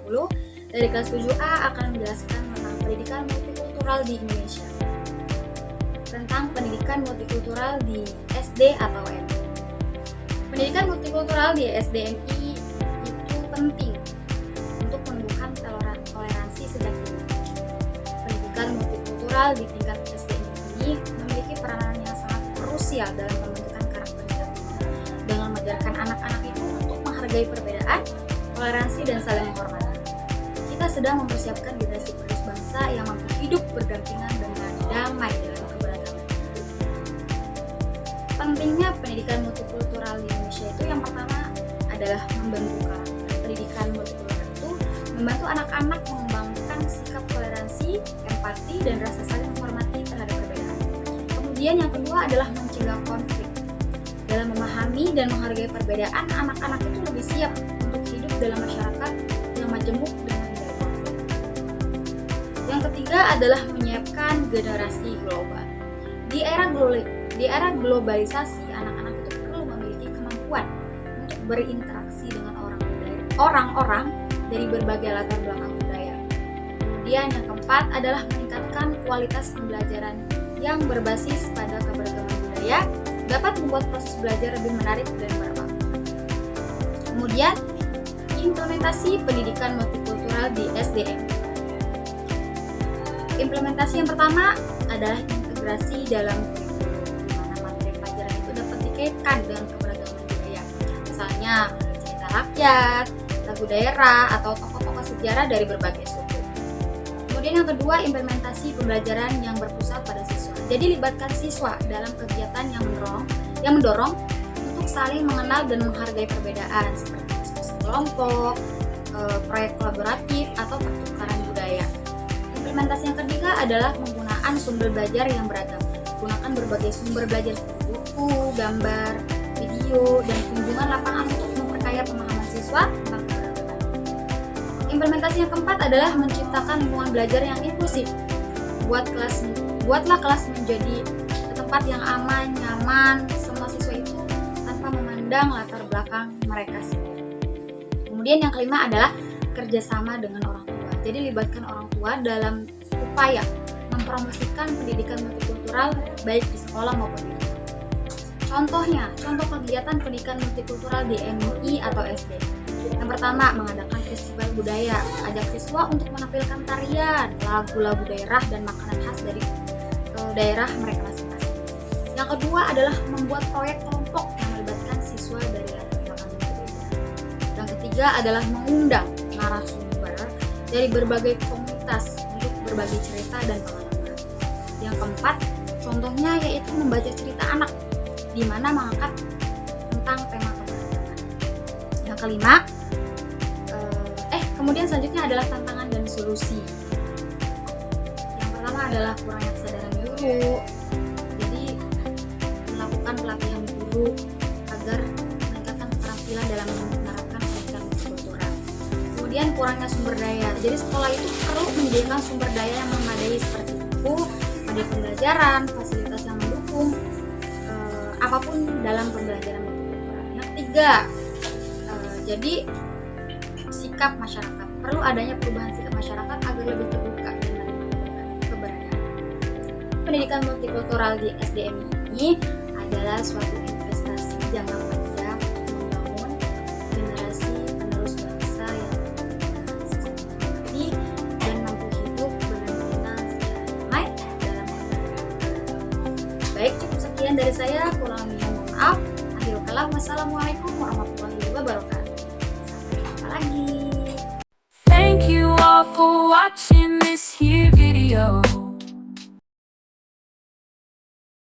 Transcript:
2020 dari kelas 7A akan menjelaskan tentang pendidikan multikultural di Indonesia. Tentang pendidikan multikultural di SD atau MI. Pendidikan multikultural di SDMI itu penting untuk menumbuhkan toleransi sejak dini. Pendidikan multikultural di tingkat SDMI ini memiliki peranan yang sangat krusial dalam pembentukan karakter dan dengan mengajarkan anak-anak itu untuk menghargai perbedaan, toleransi, dan saling menghormati. Kita sedang mempersiapkan generasi penerus bangsa yang mampu hidup berdampingan dengan damai dalam keberagaman. Pentingnya pendidikan multikultural di Indonesia itu yang pertama adalah membentuk karakter. Pendidikan multikultural itu membantu anak-anak mengembangkan sikap toleransi, empati, dan rasa saling menghormati terhadap perbedaan. Kemudian yang kedua adalah mencegah konflik. Dalam memahami dan menghargai perbedaan, anak-anak itu lebih siap untuk hidup dalam masyarakat yang majemuk dan menghindari konflik. Yang ketiga adalah menyiapkan generasi global. Di era globalisasi, anak-anak itu perlu memiliki kemampuan untuk berinteraksi dengan orang-orang dari berbagai latar belakang budaya. Kemudian yang keempat adalah meningkatkan kualitas pembelajaran yang berbasis pada keberagaman budaya dapat membuat proses belajar lebih menarik dan bermanfaat. Kemudian, implementasi pendidikan multikultural di SDM. Implementasi yang pertama adalah integrasi dalam kurikulum, di mana materi pelajaran itu dapat dikaitkan dengan keberagaman budaya. Misalnya, cerita rakyat, lagu daerah, atau tokoh-tokoh sejarah dari berbagai suku. Kemudian yang kedua, implementasi pembelajaran yang berpusat pada siswa. Jadi libatkan siswa dalam kegiatan yang mendorong untuk saling mengenal dan menghargai perbedaan seperti diskusi kelompok, proyek kolaboratif, atau pertukaran budaya. Implementasi yang ketiga adalah penggunaan sumber belajar yang beragam. Gunakan berbagai sumber belajar seperti buku, gambar, video, dan kunjungan lapangan untuk memperkaya pemahaman siswa tentang keberagaman. Implementasi yang keempat adalah menciptakan lingkungan belajar yang inklusif. Buatlah kelas menjadi tempat yang aman, nyaman, semua siswa itu tanpa memandang latar belakang mereka sendiri. Kemudian yang kelima adalah kerjasama dengan orang tua. Jadi libatkan orang tua dalam upaya mempromosikan pendidikan multikultural baik di sekolah maupun di rumah. Contoh kegiatan pendidikan multikultural di MI atau SD. Yang pertama, mengadakan festival budaya. Ajak siswa untuk menampilkan tarian, lagu-lagu daerah, dan makanan khas dari daerah mereka masing-masing. Yang kedua adalah membuat proyek kelompok yang melibatkan siswa dari latar belakang berbeda. Yang ketiga adalah mengundang narasumber dari berbagai komunitas untuk berbagi cerita dan pengalaman. Yang keempat, contohnya yaitu membaca cerita anak, di mana mengangkat tentang tema keberagaman. Yang kelima, kemudian selanjutnya adalah tantangan dan solusi. Yang pertama adalah kurangnya kesadaran guru, jadi melakukan pelatihan guru agar meningkatkan keterampilan dalam menerapkan pendidikan multikultural. Kemudian kurangnya sumber daya, jadi sekolah itu perlu menyediakan sumber daya yang memadai seperti buku, media pembelajaran, fasilitas yang mendukung apapun dalam pembelajaran multikultural. Yang ketiga, jadi sikap masyarakat, perlu adanya perubahan sikap masyarakat agar lebih terbuka dan menerima keberadaan. Pendidikan multikultural di SDM ini adalah suatu investasi jangka panjang untuk membangun generasi penerus bangsa yang mengerti dan mampu hidup berdampingan secara damai dalam masyarakat. Baik, cukup sekian dari saya. Kurang lebihnya mohon maaf. Akhirul kalam, wassalamualaikum warahmatullahi wabarakatuh. Sampai jumpa lagi. Thank you all for watching.